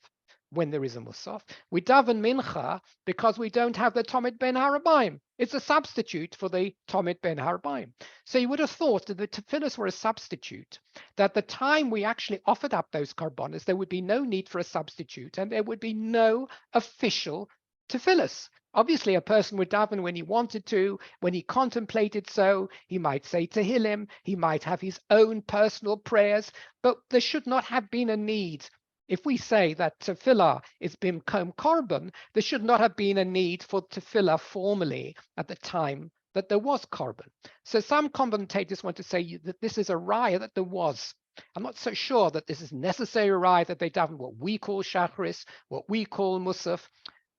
when there is a Musaf. We daven Mincha because we don't have the Tamid Ben Harabaim. It's a substitute for the Tamid Ben Harabaim. So you would have thought that the tefillas were a substitute, that the time we actually offered up those korbanos, there would be no need for a substitute and there would be no official tefillas. Obviously, a person would daven when he wanted to, when he contemplated so, he might say Tehillim, he might have his own personal prayers, but there should not have been a need. If we say that tefillah is bimkom korban, there should not have been a need for tefillah formally at the time that there was korban. So some commentators want to say that this is a raya that there was. I'm not so sure that this is necessary raya that they daven what we call shacharis, what we call musaf.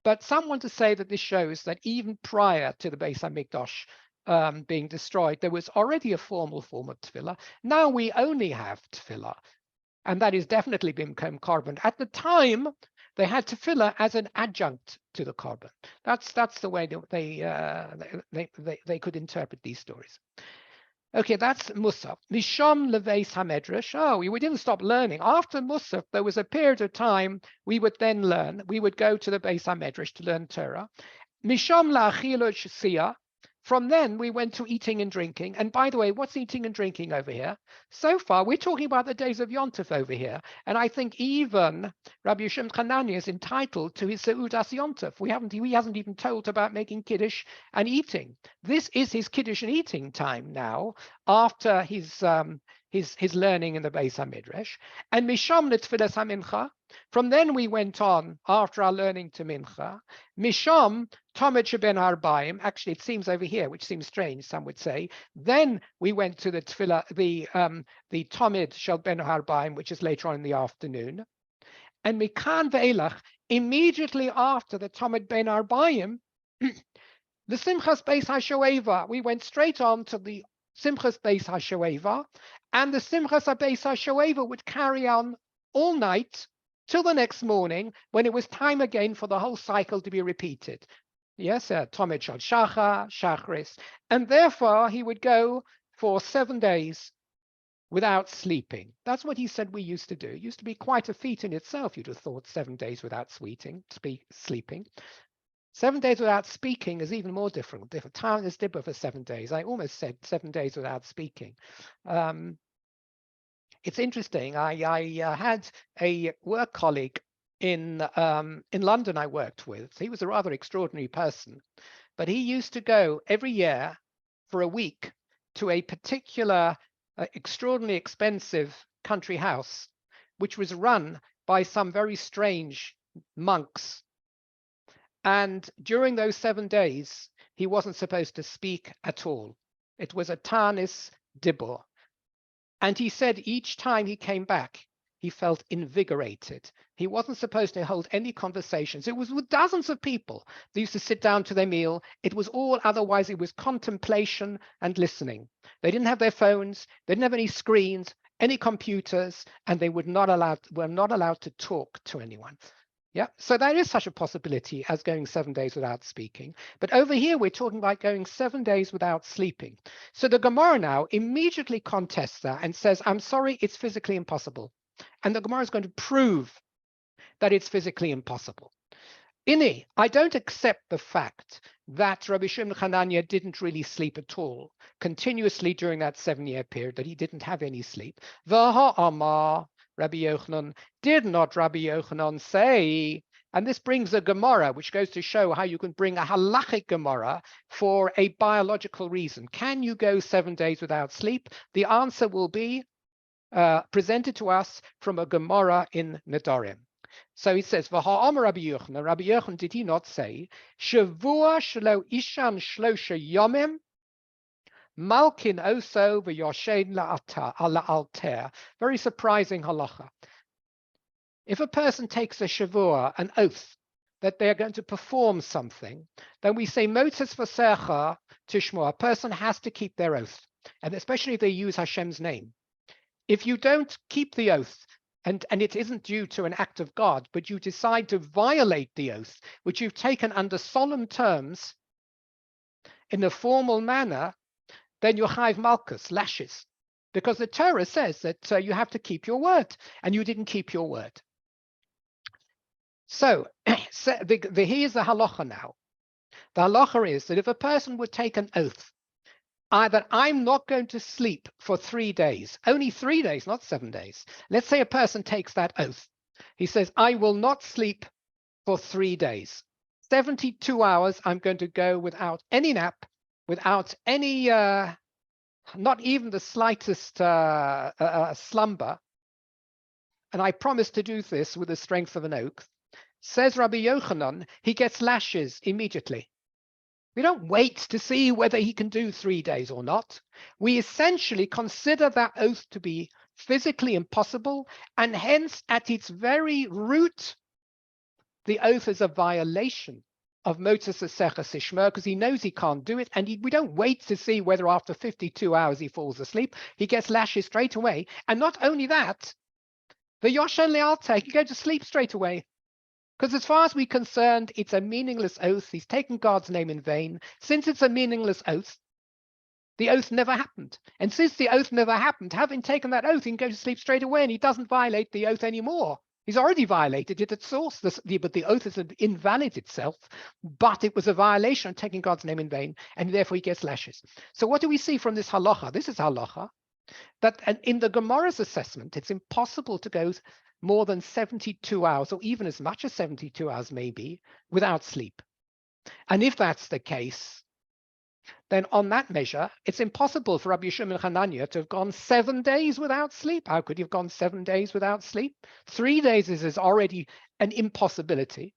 But some want to say that this shows that even prior to the Beis Hamikdash being destroyed, there was already a formal form of tefillah. Now we only have tefillah, and that is definitely become korban. At the time, they had tefillah as an adjunct to the korban. That's the way they could interpret these stories. Okay, that's Musaf. Misham leveis hamedrash. Oh, we didn't stop learning. After Musaf, there was a period of time we would then learn. We would go to the Beis Hamedrash to learn Torah. Misham la'achilo sh'siyah. From then, we went to eating and drinking. And by the way, what's eating and drinking over here? So far, we're talking about the days of Yontef over here. And I think even Rabbi Yishem Hanani is entitled to his Seudas Yontef. He hasn't even told about making Kiddush and eating. This is his Kiddush and eating time now, after his learning in the Beis HaMidrash. And Misham L'Tfilas HaMincha. From then we went on, after our learning to Mincha, Misham Talmud Sheben Harbaim. Actually, it seems over here, which seems strange, some would say. Then we went to the Tefillah, the Talmud Shel Ben Harbaim, which is later on in the afternoon. And Mikan Ve'elach, immediately after the Talmud Ben Harbaim, the Simchas Beis HaShoeva, we went straight on to the Simchas Beis HaShoeva, and the Simchas Beis HaShoeva would carry on all night till the next morning, when it was time again for the whole cycle to be repeated. Yes, Talmud Shal Shachar, Shachris, and therefore he would go for 7 days without sleeping. That's what he said we used to do. It used to be quite a feat in itself, you'd have thought, 7 days without sleeping. 7 days without speaking is even more different. If a town is dibber for 7 days, I almost said 7 days without speaking. It's interesting. I had a work colleague in London I worked with. He was a rather extraordinary person, but he used to go every year for a week to a particular extraordinarily expensive country house, which was run by some very strange monks. And during those 7 days, he wasn't supposed to speak at all. It was a Tanis Dibur. And he said each time he came back, he felt invigorated. He wasn't supposed to hold any conversations. It was with dozens of people. They used to sit down to their meal. It was all otherwise. It was contemplation and listening. They didn't have their phones. They didn't have any screens, any computers, and they were not allowed to talk to anyone. Yeah, so there is such a possibility as going 7 days without speaking. But over here, we're talking about going 7 days without sleeping. So the Gemara now immediately contests that and says, I'm sorry, it's physically impossible. And the Gemara is going to prove that it's physically impossible. Inni, I don't accept the fact that Rabbi Shimon Hanania didn't really sleep at all, continuously during that 7-year period, that he didn't have any sleep. V'ha amar, Rabbi Yochanan, did not Rabbi Yochanan say, and this brings a Gemara, which goes to show how you can bring a halachic Gemara for a biological reason. Can you go 7 days without sleep? The answer will be presented to us from a Gemara in Nedarim. So he says, V'ha'amar Rabbi Yochanan, Rabbi Yochanan, did he not say, Shavua shelo ishan shlosha yomim, Malkin oso v'yoshen la'alter. Very surprising halacha. If a person takes a shavua, an oath, that they are going to perform something, then we say motzes v'secha tishmo. A person has to keep their oath, and especially if they use Hashem's name. If you don't keep the oath, and it isn't due to an act of God, but you decide to violate the oath, which you've taken under solemn terms in a formal manner, then you're chayv malchus, lashes, because the Torah says that you have to keep your word, and you didn't keep your word. So here's the halacha now. The halacha is that if a person would take an oath, that I'm not going to sleep for 3 days, only 3 days, not 7 days. Let's say a person takes that oath. He says, I will not sleep for 3 days. 72 hours, I'm going to go without any nap, without any, not even the slightest slumber. And I promise to do this with the strength of an oath. Says Rabbi Yochanan, he gets lashes immediately. We don't wait to see whether he can do 3 days or not. We essentially consider that oath to be physically impossible, and hence at its very root, the oath is a violation of Motzes Aseches Ishmer because he knows he can't do it, and we don't wait to see whether after 52 hours he falls asleep. He gets lashes straight away, and not only that, the Yoshen Lealta can go to sleep straight away. Because as far as we're concerned, it's a meaningless oath. He's taken God's name in vain. Since it's a meaningless oath, the oath never happened. And since the oath never happened, having taken that oath, he can go to sleep straight away, and he doesn't violate the oath anymore. He's already violated it at source, but the oath is invalid itself, but it was a violation of taking God's name in vain, and therefore he gets lashes. So what do we see from this halacha? This is halacha, that in the Gemara's assessment, it's impossible to go more than 72 hours, or even as much as 72 hours maybe, without sleep. And if that's the case, then on that measure, it's impossible for Rabbi Shimon Hanania to have gone 7 days without sleep. How could he have gone 7 days without sleep? 3 days is already an impossibility.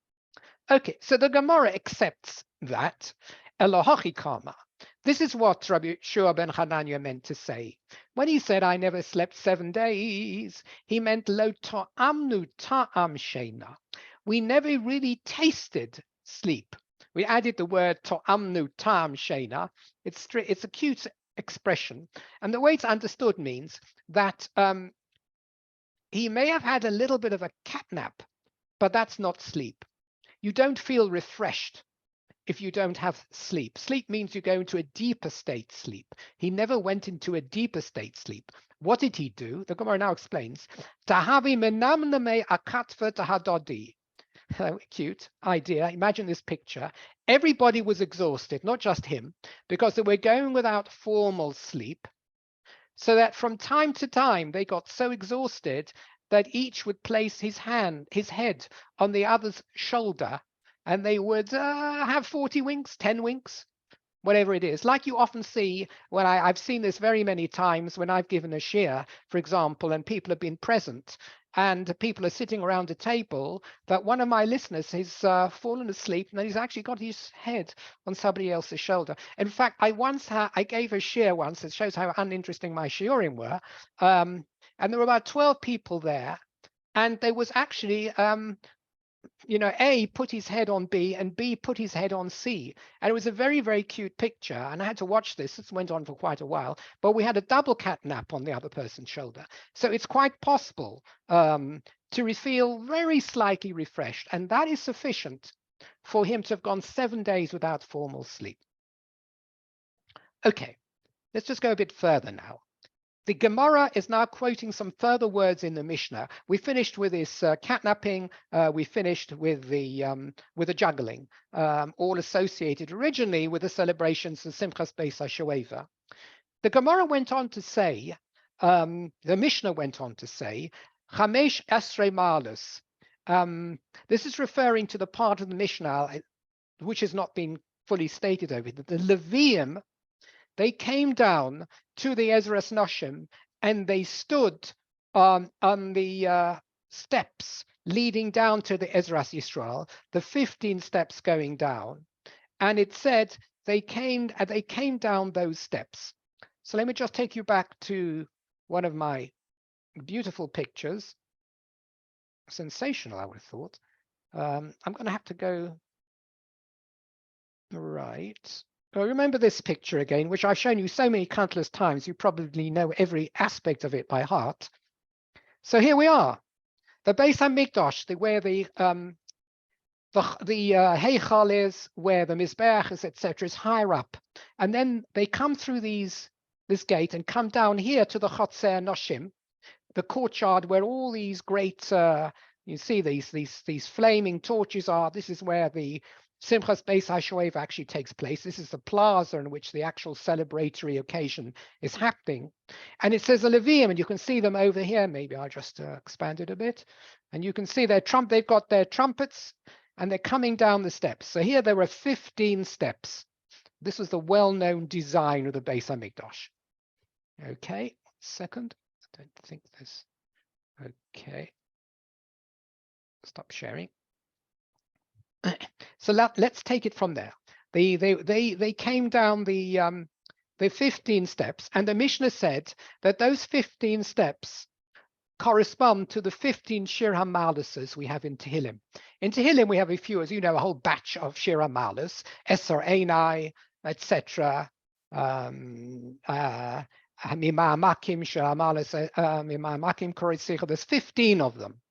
Okay, so the Gemara accepts that. Elohachi Kama. This is what Rabbi Shua ben Hanania meant to say. When he said, I never slept 7 days, he meant lo ta'amnu ta'am sheina. We never really tasted sleep. We added the word to'amnu ta'am sheina. It's a cute expression. And the way it's understood means that he may have had a little bit of a cat nap, but that's not sleep. You don't feel refreshed if you don't have sleep. Sleep means you go into a deeper state sleep. He never went into a deeper state sleep. What did he do? The Gemara now explains. Tahavi menamname akatva tahadodi. Cute idea. Imagine this picture. Everybody was exhausted, not just him, because they were going without formal sleep, so that from time to time they got so exhausted that each would place his head on the other's shoulder, and they would have 40 winks, 10 winks, whatever it is. Like you often see when I've seen this very many times when I've given a shiur, for example, and people have been present, and people are sitting around a table, that one of my listeners has fallen asleep, and then he's actually got his head on somebody else's shoulder. In fact, I gave a shiur once. It shows how uninteresting my shiurim were. And there were about 12 people there, and there was actually A put his head on B and B put his head on C. And it was a very, very cute picture. And I had to watch this. This went on for quite a while. But we had a double cat nap on the other person's shoulder. So it's quite possible to feel very slightly refreshed. And that is sufficient for him to have gone 7 days without formal sleep. Okay, let's just go a bit further now. The Gemara is now quoting some further words in the Mishnah. We finished with this catnapping. We finished with the juggling, all associated originally with the celebrations of Simchas Beis HaShoeva. The Gemara went on to say, the Mishnah went on to say, Chamesh Esrei Malus. This is referring to the part of the Mishnah which has not been fully stated over here. The Levium, they came down to the Ezras Noshim and they stood on the steps leading down to the Ezras Yisrael, the 15 steps going down. And it said they came down those steps. So let me just take you back to one of my beautiful pictures. Sensational, I would have thought. I'm going to have to go right. Remember this picture again, which I've shown you so many countless times. You probably know every aspect of it by heart. So here we are, the Beis HaMikdash, where the Heichal is, where the Mizbeach is, etc., is higher up, and then they come through this gate and come down here to the Chotzer Noshim, the courtyard where all these great, you see these flaming torches are. This is where the Simchas Beis HaShoeva actually takes place. This is the plaza in which the actual celebratory occasion is happening. And it says a Levium, and you can see them over here. Maybe I'll just expand it a bit. And you can see they've got their trumpets, and they're coming down the steps. So here there were 15 steps. This was the well-known design of the Beis HaMikdash. Okay, 1 second. I don't think this. Okay. Stop sharing. So let's take it from there. They came down the 15 steps, and the Mishnah said that those 15 steps correspond to the 15 Shir HaMaluses we have in Tehillim. In Tehillim, we have a few, as you know, a whole batch of Shir HaMalus, Eser Einai, etc. Mima'amakim, Shir HaMalus, Mima'amakim Korei. There's 15 of them.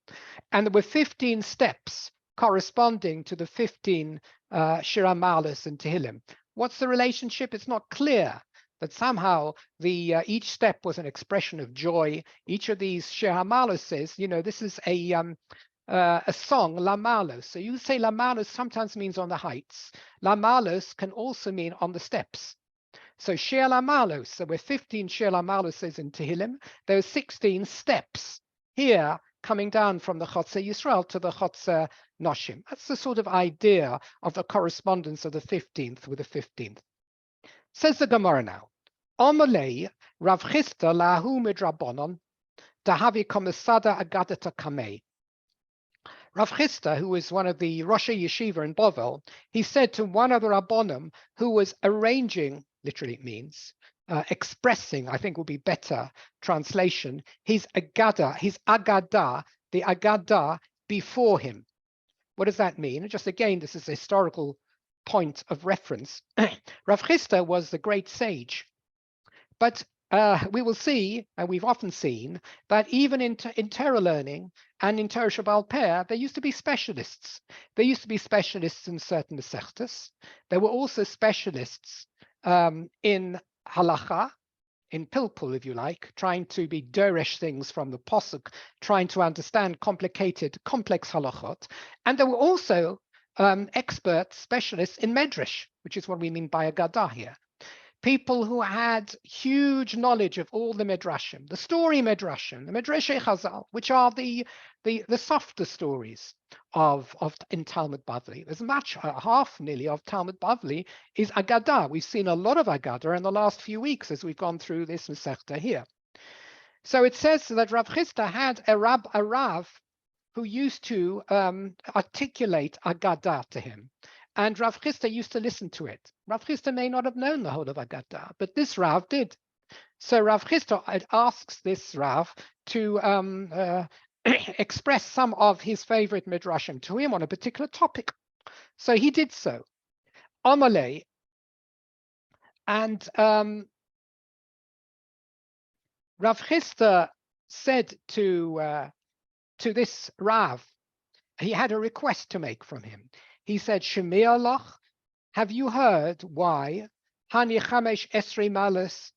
And there were 15 steps corresponding to the 15 Shir HaMalus in Tehillim. What's the relationship? It's not clear. That somehow each step was an expression of joy. Each of these Shir HaMalus says, you know, this is a song, La Malus. So you say La Malus sometimes means on the heights. La Malus can also mean on the steps. So Shir La Malus, so we're 15 Shir La Maluses in Tehillim. There are 16 steps here coming down from the Chotzer Yisrael to the Chotzer Noshim. That's the sort of idea of the correspondence of the 15th with the 15th. Says the Gemara now. Omalei Rav Chisda lahu midrabonon dahavi komisada agadata kamei. Rav Chisda, who was one of the Rosh Yeshiva in Bovel, he said to one of the Rabbonim who was arranging, literally it means, expressing, I think would be better translation, his Agadah, the Agadah before him. What does that mean? Just again, this is a historical point of reference. Rav Chisda was the great sage. But we will see, and we've often seen, that even in Torah learning and in Torah Shabbal Peh, there used to be specialists. There used to be specialists in certain Masechtas. There were also specialists in Halacha, in Pilpul, if you like, trying to be Doresh things from the Posuk, trying to understand complex Halachot. And there were also experts, specialists in Medrash, which is what we mean by a Gadah here. People who had huge knowledge of all the Midrashim, the story Midrashim, the Midrashei Chazal, which are the softer stories in Talmud Bavli. There's much, half nearly of Talmud Bavli is Agadah. We've seen a lot of Agadah in the last few weeks as we've gone through this Masechta here. So it says that Rav Chisda had a Rav who used to articulate Agadah to him. And Rav Chisda used to listen to it. Rav Chisda may not have known the whole of Agadah, but this Rav did. So Rav Chisda asks this Rav to express some of his favorite midrashim to him on a particular topic. So he did so. Amalei, and Rav Chisda said to this Rav, he had a request to make from him. He said, Shemir Lach, have you heard why Hani Chamesh Esri Malus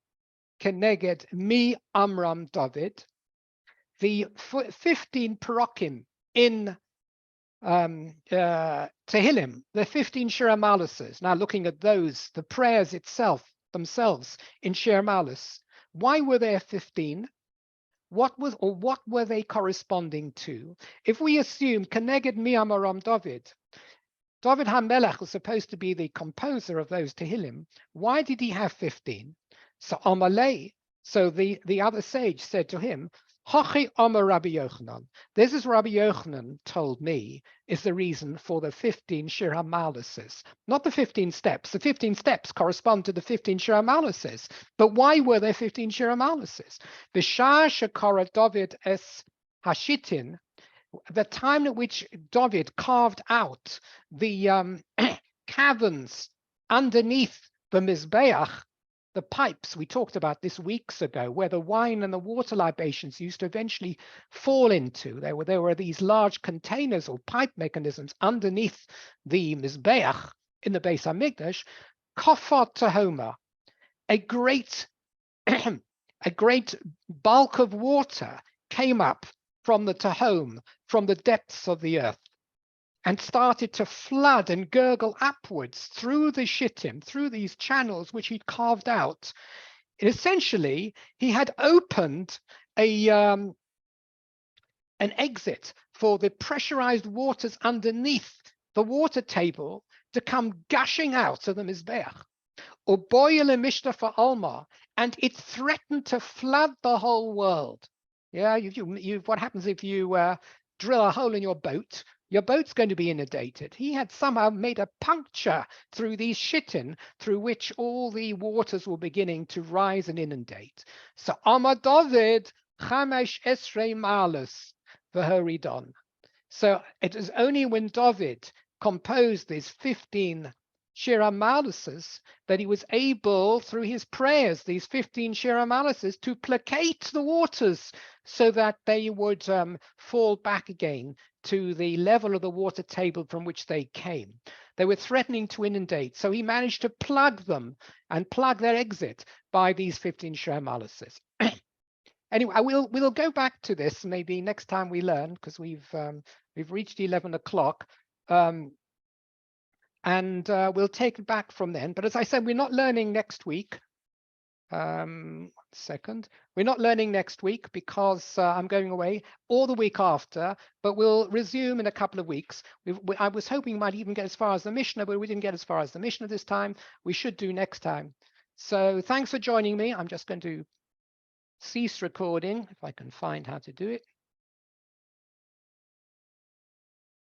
Keneged Mi Amram David? The 15 Parokim in Tehillim, the 15 Shir HaMaluses. Now looking at those, the prayers themselves in Shir HaMalus, why were there 15? What were they corresponding to? If we assume Keneged Mi Amram David, David HaMelech was supposed to be the composer of those Tehillim. Why did he have 15? So Amalei, so the other sage said to him, Hachi Amar Rabbi Yochanan. This is Rabbi Yochanan told me is the reason for the 15 Shir HaMaluses. Not the 15 steps. The 15 steps correspond to the 15 Shir HaMaluses. But why were there 15 Shir HaMaluses? B'shah shekara David es Hashitin, the time at which David carved out the caverns underneath the Mizbeach, the pipes we talked about this weeks ago, where the wine and the water libations used to eventually fall into. There were these large containers or pipe mechanisms underneath the Mizbeach in the Beis HaMikdash. Kofar Tahoma, a great bulk of water came up from the Tahom, from the depths of the earth, and started to flood and gurgle upwards through the shittim, through these channels which he'd carved out. And essentially, he had opened an exit for the pressurized waters underneath the water table to come gushing out of the Mizbeach. Uboyele Mishtafa Alma, and it threatened to flood the whole world. Yeah, what happens if you drill a hole in your boat? Your boat's going to be inundated. He had somehow made a puncture through these shittim, through which all the waters were beginning to rise and inundate. So Amar David Chamesh Esrei Malus v'Horidon. So it was only when David composed these 15 Shira Malices that he was able, through his prayers, these 15 Shira Malices, to placate the waters so that they would fall back again to the level of the water table from which they came. They were threatening to inundate, so he managed to plug them and plug their exit by these 15 Shira Malices. Anyway, we'll go back to this maybe next time we learn, because we've reached 11 o'clock, and we'll take it back from then. But as I said, we're not learning next week. 1 second. We're not learning next week because I'm going away, or the week after, but we'll resume in a couple of weeks. I was hoping we might even get as far as the Mishnah, but we didn't get as far as the Mishnah this time. We should do next time. So thanks for joining me. I'm just going to cease recording if I can find how to do it.